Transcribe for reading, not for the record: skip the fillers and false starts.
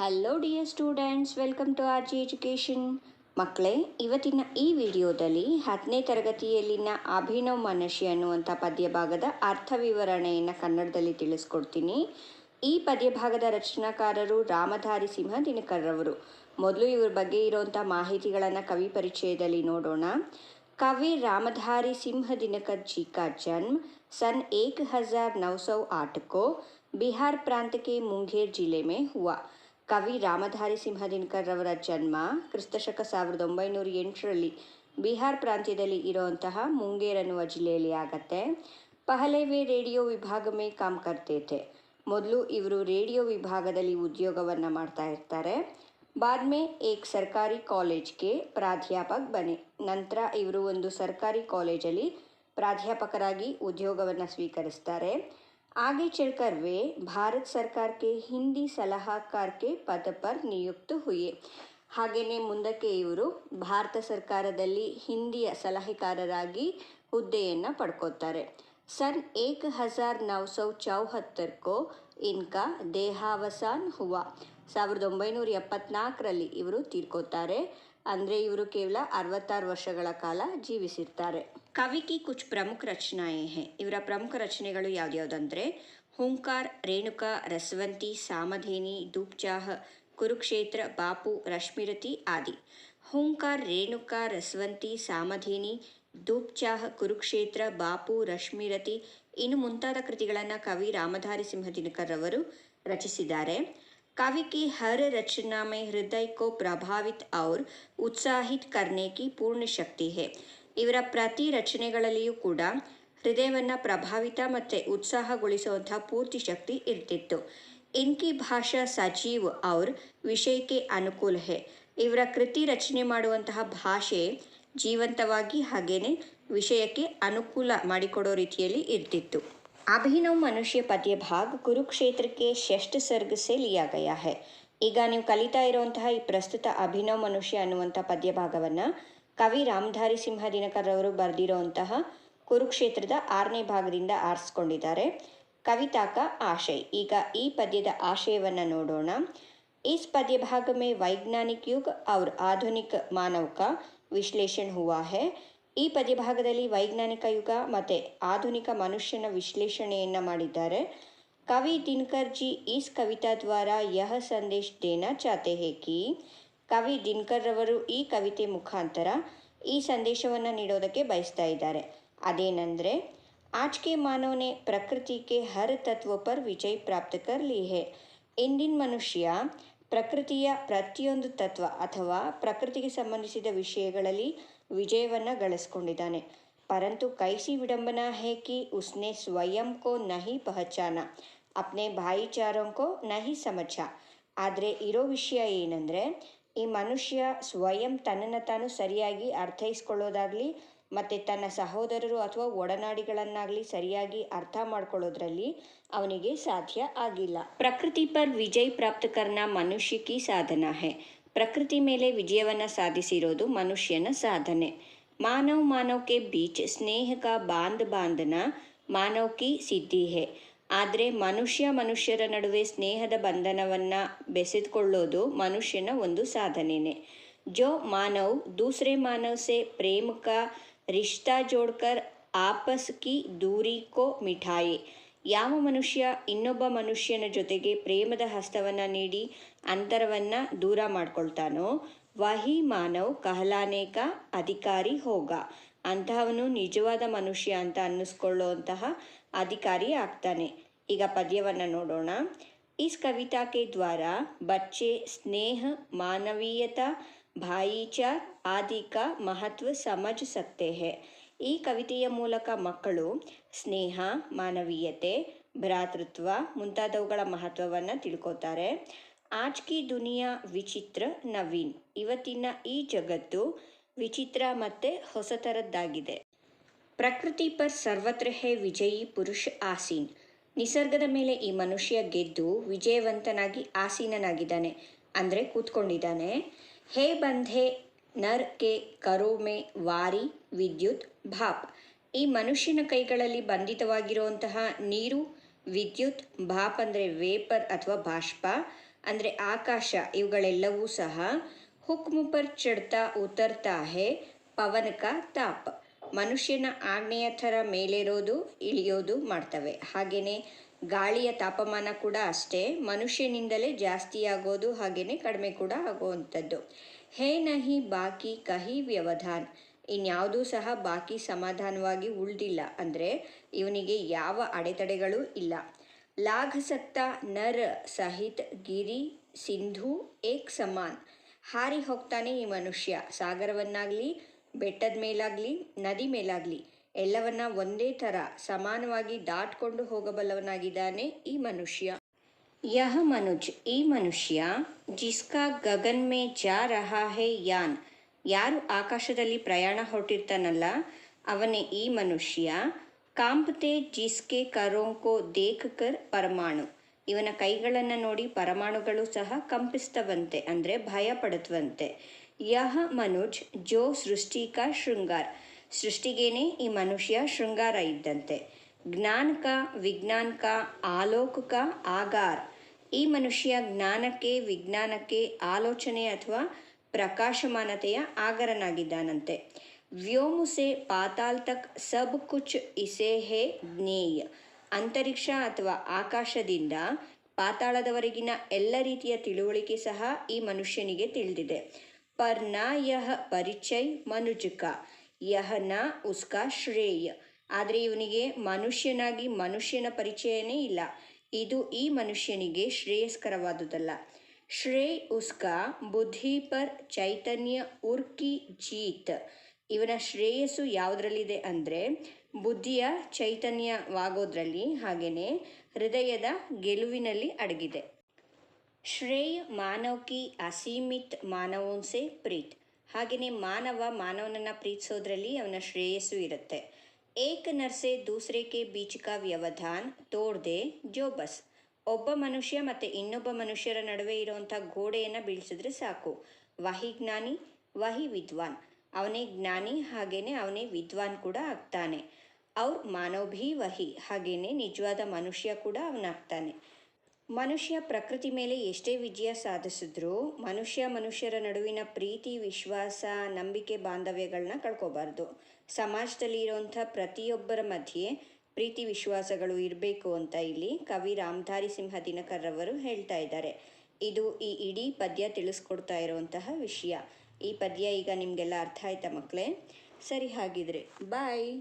Hello dear students, welcome to R G education. ಮಕ್ಕಳೇ, ಇವತ್ತಿನ ಈ ವಿಡಿಯೋದಲ್ಲಿ 10ನೇ ತರಗತಿಯಲ್ಲಿನ ಅಭಿನವ್ ಮನಶಿ ಅನ್ನುವಂಥ ಪದ್ಯ ಭಾಗದ ಅರ್ಥ ವಿವರಣೆಯನ್ನು ಕನ್ನಡದಲ್ಲಿ ತಿಳಿಸ್ಕೊಡ್ತೀನಿ. ಈ ಪದ್ಯ ಭಾಗದ ರಚನಾಕಾರರು ರಾಮಧಾರಿ ಸಿಂಹ ದಿನಕರ್ರವರು. ಮೊದಲು ಇವ್ರ ಬಗ್ಗೆ ಇರುವಂಥ ಮಾಹಿತಿಗಳನ್ನು ಕವಿ ಪರಿಚಯದಲ್ಲಿ ನೋಡೋಣ. कवि रामधारी सिंह दिनकर जी का जन्म सन 1908 को बिहार प्रांत के मुंगेर जिले में हुआ. कवि रामधारी सिंह दिनकर रवर जन्म क्रिस्तशक 1908ರಲ್ಲಿ ಬಿಹಾರ್ ಪ್ರಾಂತ್ಯದಲ್ಲಿ ಇರುವಂತಹ ಮುಂಗೇರ್ ಅನ್ನುವ ಜಿಲ್ಲೆಯಲ್ಲಿ ಆಗತ್ತೆ. ಪಹಲೆ वे ರೇಡಿಯೋ ವಿಭಾಗ में काम करते थे. ಮೊದಲು ಇವರು ರೇಡಿಯೋ ವಿಭಾಗದಲ್ಲಿ ಉದ್ಯೋಗವನ್ನು ಮಾಡ್ತಾ ಇರ್ತಾರೆ. बाद में एक सरकारी कॉलेज के प्राध्यापक बने. ನಂತರ ಇವರು ಒಂದು ಸರ್ಕಾರಿ ಕಾಲೇಜಲ್ಲಿ ಪ್ರಾಧ್ಯಾಪಕರಾಗಿ ಉದ್ಯೋಗವನ್ನು ಸ್ವೀಕರಿಸ್ತಾರೆ. आगे चलकर वे भारत सरकार के हिंदी सलाहकार के पद पर नियुक्त हुए. ಹಾಗೆಯೇ ಮುಂದಕ್ಕೆ ಇವರು ಭಾರತ ಸರ್ಕಾರದಲ್ಲಿ ಹಿಂದಿಯ ಸಲಹೆಗಾರರಾಗಿ ಹುದ್ದೆಯನ್ನು ಪಡ್ಕೋತಾರೆ. सन 1974 को इनका देहावसान हुआ. 1974ರಲ್ಲಿ ಇವರು ತೀರ್ಕೋತಾರೆ. ಅಂದರೆ ಇವರು ಕೇವಲ 66 ವರ್ಷಗಳ ಕಾಲ ಜೀವಿಸಿರ್ತಾರೆ. ಕವಿ ಕಿ ಕುछ ಪ್ರಮುಖ ರಚನಾएं हैं. ಇವರ ಪ್ರಮುಖ ರಚನೆಗಳು ಯಾವ್ಯಾವುದಂದರೆ ಹುಂಕಾರ, ರೇಣುಕಾ, ರಸವಂತಿ, ಸಾಮಧೇನಿ, ಧೂಪ್ಚಾಹ, ಕುರುಕ್ಷೇತ್ರ, ಬಾಪು, ರಶ್ಮಿರತಿ ಆದಿ. ಹುಂಕಾರ, ರೇಣುಕಾ, ರಸವಂತಿ, ಸಾಮಧೇನಿ, ಧೂಪ್ಚಾಹ, ಕುರುಕ್ಷೇತ್ರ, ಬಾಪು, ರಶ್ಮಿರತಿ ಇನ್ನು ಮುಂತಾದ ಕೃತಿಗಳನ್ನು ಕವಿ ರಾಮಧಾರಿ ಸಿಂಹ ದಿನಕರ್ ಅವರು ರಚಿಸಿದ್ದಾರೆ. कवि की हर रचना में हृदय को प्रभावित और उत्साहित करने की पूर्ण शक्ति है. ಇವರ ಪ್ರತಿ ರಚನೆಗಳಲ್ಲಿಯೂ ಕೂಡ ಹೃದಯವನ್ನು ಪ್ರಭಾವಿತ ಮತ್ತು ಉತ್ಸಾಹಗೊಳಿಸುವಂತಹ ಪೂರ್ತಿ ಶಕ್ತಿ ಇರ್ತಿತ್ತು. ಇನ್ಕಿ ಭಾಷಾ ಸಜೀವ್ ಔರ್ ವಿಷಯಕ್ಕೆ ಅನುಕೂಲ ಹೇ. ಇವರ ಕೃತಿ ರಚನೆ ಮಾಡುವಂತಹ ಭಾಷೆ ಜೀವಂತವಾಗಿ ಹಾಗೇನೆ ವಿಷಯಕ್ಕೆ ಅನುಕೂಲ ಮಾಡಿಕೊಡೋ ರೀತಿಯಲ್ಲಿ ಇರ್ತಿತ್ತು. ಅಭಿನವ್ ಮನುಷ್ಯ ಪದ್ಯ ಭಾಗ ಕುರುಕ್ಷೇತ್ರ ಕೆ ಷಷ್ಠ ಸರ್ಗ ಸೆ ಲಿಯಾ ಗಯಾ ಹೈ. ಈಗ ನೀವು ಕಲಿತಾ ಇರುವಂತಹ ಈ ಪ್ರಸ್ತುತ ಅಭಿನವ್ ಮನುಷ್ಯ ಅನ್ನುವಂಥ ಪದ್ಯ ಭಾಗವನ್ನು ಕವಿ ರಾಮಧಾರಿ ಸಿಂಹ ದಿನಕರ್ ಅವರು ಬರೆದಿರುವಂತಹ ಕುರುಕ್ಷೇತ್ರದ 6ನೇ ಭಾಗದಿಂದ ಆರಿಸ್ಕೊಂಡಿದ್ದಾರೆ. ಕವಿತಾ ಕಾ ಆಶಯ. ಈಗ ಈ ಪದ್ಯದ ಆಶಯವನ್ನು ನೋಡೋಣ. इस पद्य भाग में वैज्ञानिक युग और आधुनिक मानव का विश्लेषण हुआ है. ಈ ಪದ್ಯ ಭಾಗದಲ್ಲಿ ವೈಜ್ಞಾನಿಕ ಯುಗ ಮತ್ತು ಆಧುನಿಕ ಮನುಷ್ಯನ ವಿಶ್ಲೇಷಣೆಯನ್ನು ಮಾಡಿದ್ದಾರೆ. ಕವಿ ದಿನಕರ್ ಜಿ ಇಸ್ ಕವಿತಾ ದ್ವಾರ ಯಹ ಸಂದೇಶ ದೇನಾ ಚಾತೆ ಹೇ ಕಿ. ಕವಿ ದಿನಕರ್ ರವರು ಈ ಕವಿತೆ ಮುಖಾಂತರ ಈ ಸಂದೇಶವನ್ನು ನೀಡೋದಕ್ಕೆ ಬಯಸ್ತಾ ಇದ್ದಾರೆ. ಅದೇನೆಂದರೆ आज के मानव ने प्रकृति के हर तत्व पर विजय प्राप्त कर ली है. ಇಂದಿನ ಮನುಷ್ಯ ಪ್ರಕೃತಿಯ ಪ್ರತಿಯೊಂದು ತತ್ವ ಅಥವಾ ಪ್ರಕೃತಿಗೆ ಸಂಬಂಧಿಸಿದ ವಿಷಯಗಳಲ್ಲಿ ವಿಜಯವನ್ನು ಗಳಿಸ್ಕೊಂಡಿದ್ದಾನೆ. ಪರಂತು ಕೈಸಿ ವಿಡಂಬನಾ ಹೇ ಕಿ ಉಸ್ನೆ ಸ್ವಯಂ ಕೋ ನಹಿ ಪಹಚಾನ, ಅಪ್ನೆ ಭಾಯಿಚಾರೋಂ ಕೋ ನಹಿ ಸಮझ. ಆದರೆ ಇರೋ ವಿಷಯ ಏನಂದರೆ ಈ ಮನುಷ್ಯ ಸ್ವಯಂ ತನ್ನನ್ನು ತಾನು ಸರಿಯಾಗಿ ಅರ್ಥೈಸ್ಕೊಳ್ಳೋದಾಗಲಿ ಮತ್ತು ತನ್ನ ಸಹೋದರರು ಅಥವಾ ಒಡನಾಡಿಗಳನ್ನಾಗಲಿ ಸರಿಯಾಗಿ ಅರ್ಥ ಮಾಡ್ಕೊಳ್ಳೋದ್ರಲ್ಲಿ ಅವನಿಗೆ ಸಾಧ್ಯ ಆಗಿಲ್ಲ. ಪ್ರಕೃತಿ ಪರ್ ವಿಜಯ್ ಪ್ರಾಪ್ತ ಕರ್ನಾ ಮನುಷ್ಯ ಕಿ ಸಾಧನಾ ಹೈ. ಪ್ರಕೃತಿ ಮೇಲೆ ವಿಜಯವನ್ನು ಸಾಧಿಸಿರೋದು ಮನುಷ್ಯನ ಸಾಧನೆ. ಮಾನವ್ ಮಾನವ್ ಕೆ ಬೀಚ್ ಸ್ನೇಹ ಕಾ ಬಾಂಧನಾ ಮಾನವ್ ಕಿ ಸಿದ್ಧಿ ಹೈ. ಆದರೆ ಮನುಷ್ಯರ ನಡುವೆ ಸ್ನೇಹದ ಬಂಧನವನ್ನು ಬೆಸೆದುಕೊಳ್ಳೋದು ಮನುಷ್ಯನ ಒಂದು ಸಾಧನೆಯೇ. ಜೋ ಮಾನವ್ ದೂಸರೆ ಮಾನವ್ ಸೆ ಪ್ರೇಮ ಕಾ ರಿಶ್ತಾ ಜೋಡ್ಕರ್ ಆಪಸ್ ಕಿ ದೂರಿ ಕೋ ಮಿಠಾಯಿ. ಯಾವ ಮನುಷ್ಯ ಇನ್ನೊಬ್ಬ ಮನುಷ್ಯನ ಜೊತೆಗೆ ಪ್ರೇಮದ ಹಸ್ತವನ್ನು ನೀಡಿ ಅಂತರವನ್ನು ದೂರ ಮಾಡ್ಕೊಳ್ತಾನೋ ವಹಿ ಮಾನವ್ ಕಹಲಾನೆ ಕಾ ಅಧಿಕಾರಿ ಹೋಗ. ಅಂತಹವನು ನಿಜವಾದ ಮನುಷ್ಯ ಅಂತ ಅನ್ನಿಸ್ಕೊಳ್ಳುವಂತಹ ಅಧಿಕಾರಿ ಆಗ್ತಾನೆ. ಈಗ ಪದ್ಯವನ್ನು ನೋಡೋಣ. इस कविता के द्वारा बच्चे स्नेह, मानवीयता, भाईचार आदि का महत्व समझ सकते हैं. ಈ ಕವಿತೆಯ ಮೂಲಕ ಮಕ್ಕಳು ಸ್ನೇಹ, ಮಾನವೀಯತೆ, ಭ್ರಾತೃತ್ವ ಮುಂತಾದವುಗಳ ಮಹತ್ವವನ್ನು ತಿಳ್ಕೊತಾರೆ. ಆಜ್ ಕಿ ದುನಿಯಾ ವಿಚಿತ್ರ ನವೀನ್. ಇವತ್ತಿನ ಈ ಜಗತ್ತು ವಿಚಿತ್ರ ಮತ್ತು ಹೊಸತರದ್ದಾಗಿದೆ. ಪ್ರಕೃತಿ ಪರ್ ಸರ್ವತ್ರ ಹೇ ವಿಜಯಿ ಪುರುಷ ಆಸೀನ್. ನಿಸರ್ಗದ ಮೇಲೆ ಈ ಮನುಷ್ಯ ಗೆದ್ದು ವಿಜಯವಂತನಾಗಿ ಆಸೀನನಾಗಿದ್ದಾನೆ, ಅಂದರೆ ಕೂತ್ಕೊಂಡಿದ್ದಾನೆ. ಹೇ ಬಂಧೆ ನರ್ ಕೆ ಕರೋ ಮೇ ವಾರಿ ವಿದ್ಯುತ್ ಭಾಪ್. ಈ ಮನುಷ್ಯನ ಕೈಗಳಲ್ಲಿ ಬಂಧಿತವಾಗಿರುವಂತಹ ನೀರು, ವಿದ್ಯುತ್, ಭಾಪ್ ಅಂದರೆ ವೇಪರ್ ಅಥವಾ ಬಾಷ್ಪ, ಅಂದರೆ ಆಕಾಶ ಇವುಗಳೆಲ್ಲವೂ ಸಹ ಹುಕ್ಮ್ ಪರ್ ಚಡ್ತಾ ಉತರ್ತಾ ಹೇ ಪವನ ಕಾ ತಾಪ್, ಮನುಷ್ಯನ ಆಜ್ಞೆಯ ಥರ ಮೇಲೇರೋದು ಇಳಿಯೋದು ಮಾಡ್ತವೆ. ಹಾಗೆಯೇ ಗಾಳಿಯ ತಾಪಮಾನ ಕೂಡ ಅಷ್ಟೇ ಮನುಷ್ಯನಿಂದಲೇ ಜಾಸ್ತಿ ಆಗೋದು ಹಾಗೆಯೇ ಕಡಿಮೆ ಕೂಡ ಆಗುವಂಥದ್ದು. ಹೇ ನಹಿ ಬಾಕಿ ಕಹಿ ವ್ಯವಧಾನ್, ಇನ್ಯಾವುದೂ ಸಹ ಬಾಕಿ ಸಮಾಧಾನವಾಗಿ ಉಳಿದಿಲ್ಲ, ಅಂದರೆ ಇವನಿಗೆ ಯಾವ ಅಡೆತಡೆಗಳೂ ಇಲ್ಲ. ಲಾಘ ಸಕ್ತ ನರ ಸಹಿತ್ ಗಿರಿ ಸಿಂಧು ಏಕ್ ಸಮಾನ್, ಹಾರಿ ಹೋಗ್ತಾನೆ ಈ ಮನುಷ್ಯ, ಸಾಗರವನ್ನಾಗಲಿ ಬೆಟ್ಟದ ಮೇಲಾಗಲಿ ನದಿ ಮೇಲಾಗಲಿ ಎಲ್ಲವನ್ನ ಒಂದೇ ಥರ ಸಮಾನವಾಗಿ ದಾಟ್ಕೊಂಡು ಹೋಗಬಲ್ಲವನಾಗಿದ್ದಾನೆ ಈ ಮನುಷ್ಯ. ಯಹ ಮನುಜ್, ಈ ಮನುಷ್ಯ, ಜಿಸ್ಕಾ ಗಗನ್ ಮೇ ಜಾ ರಹಾ ಹೇ ಯಾನ್, ಯಾರು ಆಕಾಶದಲ್ಲಿ ಪ್ರಯಾಣ ಹೊರಟಿರ್ತಾನಲ್ಲ ಅವನೇ ಈ ಮನುಷ್ಯ. ಕಾಂಪ್ತೆ ಜಿಸ್ಕೆ ಕರೋಂಕೋ ದೇಖ್ ಕರ್ ಪರಮಾಣು, ಇವನ ಕೈಗಳನ್ನು ನೋಡಿ ಪರಮಾಣುಗಳು ಸಹ ಕಂಪಿಸ್ತವಂತೆ, ಅಂದರೆ ಭಯ ಪಡುತ್ತವಂತೆ. ಯಹ ಮನುಜ್ ಜೋ ಸೃಷ್ಟಿ ಕಾ ಶೃಂಗಾರ್, ಸೃಷ್ಟಿಗೇನೆ ಈ ಮನುಷ್ಯ ಶೃಂಗಾರ ಇದ್ದಂತೆ. ಜ್ಞಾನ ಕಾ ವಿಜ್ಞಾನ ಕಾ ಆಲೋಕ ಕಾ ಆಗಾರ್, ಈ ಮನುಷ್ಯ ಜ್ಞಾನಕ್ಕೆ ವಿಜ್ಞಾನಕ್ಕೆ ಆಲೋಚನೆ ಅಥವಾ ಪ್ರಕಾಶಮಾನತೆಯ ಆಗರನಾಗಿದ್ದಾನಂತೆ. ವ್ಯೋಮ ಸೆ ಪಾತಾಲ್ ತಕ್ ಸಬ್ ಕುಚ್ ಇಸೆ ಹೇ ಜ್ಞೇಯ, ಅಂತರಿಕ್ಷ ಅಥವಾ ಆಕಾಶದಿಂದ ಪಾತಾಳದವರೆಗಿನ ಎಲ್ಲ ರೀತಿಯ ತಿಳುವಳಿಕೆ ಸಹ ಈ ಮನುಷ್ಯನಿಗೆ ತಿಳಿದಿದೆ. ಪರ್ ನ ಯಹ ಪರಿಚಯ ಮನುಜ ಕಾ, ಯಹ ನ ಉಸ್ಕಾ ಶ್ರೇಯ, ಆದರೆ ಇವನಿಗೆ ಮನುಷ್ಯನಾಗಿ ಮನುಷ್ಯನ ಪರಿಚಯನೇ ಇಲ್ಲ, ಇದು ಈ ಮನುಷ್ಯನಿಗೆ ಶ್ರೇಯಸ್ಕರವಾದುದಲ್ಲ. ಶ್ರೇಯ ಉಸ್ಕಾ ಬುದ್ಧಿ ಪರ್ ಚೈತನ್ಯ ಉರ್ಕಿ ಜೀತ್, ಇವನ ಶ್ರೇಯಸ್ಸು ಯಾವುದರಲ್ಲಿದೆ ಅಂದರೆ ಬುದ್ಧಿಯ ಚೈತನ್ಯವಾಗೋದ್ರಲ್ಲಿ ಹಾಗೆಯೇ ಹೃದಯದ ಗೆಲುವಿನಲ್ಲಿ ಅಡಗಿದೆ. ಶ್ರೇಯ ಮಾನವ್ ಕಿ ಅಸೀಮಿತ್ ಮಾನವೋನ್ ಸೆ ಪ್ರೀತ್, ಹಾಗೆಯೇ ಮಾನವನನ್ನು ಪ್ರೀತಿಸೋದ್ರಲ್ಲಿ ಅವನ ಶ್ರೇಯಸ್ಸು ಇರುತ್ತೆ. ಏಕ ನರ್ಸೆ ದೂಸರೆ ಕೆ ಬೀಚ್ ಕಾ ವ್ಯವಧಾನ್ ತೋಡ್ ದೆ ಜೋ ಬಸ್, ಒಬ್ಬ ಮನುಷ್ಯ ಮತ್ತು ಇನ್ನೊಬ್ಬ ಮನುಷ್ಯರ ನಡುವೆ ಇರುವಂಥ ಗೋಡೆಯನ್ನು ಬೀಳಿಸಿದ್ರೆ ಸಾಕು. ವಹಿ ಜ್ಞಾನಿ ವಹಿ ವಿದ್ವಾನ್, ಅವನೇ ಜ್ಞಾನಿ ಹಾಗೆಯೇ ಅವನೇ ವಿದ್ವಾನ್ ಕೂಡ ಆಗ್ತಾನೆ. ಅವ್ರ ಮಾನವ್ ಭೀ ವಹಿ, ಹಾಗೆಯೇ ನಿಜವಾದ ಮನುಷ್ಯ ಕೂಡ ಅವನಾಗ್ತಾನೆ. ಮನುಷ್ಯ ಪ್ರಕೃತಿ ಮೇಲೆ ಎಷ್ಟೇ ವಿಜಯ ಸಾಧಿಸಿದ್ರೂ ಮನುಷ್ಯರ ನಡುವಿನ ಪ್ರೀತಿ ವಿಶ್ವಾಸ ನಂಬಿಕೆ ಬಾಂಧವ್ಯಗಳನ್ನ ಕಳ್ಕೋಬಾರ್ದು. ಸಮಾಜದಲ್ಲಿ ಇರುವಂಥ ಪ್ರತಿಯೊಬ್ಬರ ಮಧ್ಯೆ ಪ್ರೀತಿ ವಿಶ್ವಾಸಗಳು ಇರಬೇಕು ಅಂತ ಇಲ್ಲಿ ಕವಿ ರಾಮಧಾರಿ ಸಿಂಹ ದಿನಕರ್ ರವರು ಹೇಳ್ತಾ ಇದ್ದಾರೆ. ಇದು ಈ ಇಡೀ ಪದ್ಯ ತಿಳಿಸ್ಕೊಡ್ತಾ ಇರುವಂತಹ ವಿಷಯ. ಈ ಪದ್ಯ ಈಗ ನಿಮಗೆಲ್ಲ ಅರ್ಥ ಆಯ್ತಾ ಮಕ್ಕಳೇ? ಸರಿ, ಹಾಗಿದ್ರೆ ಬಾಯ್.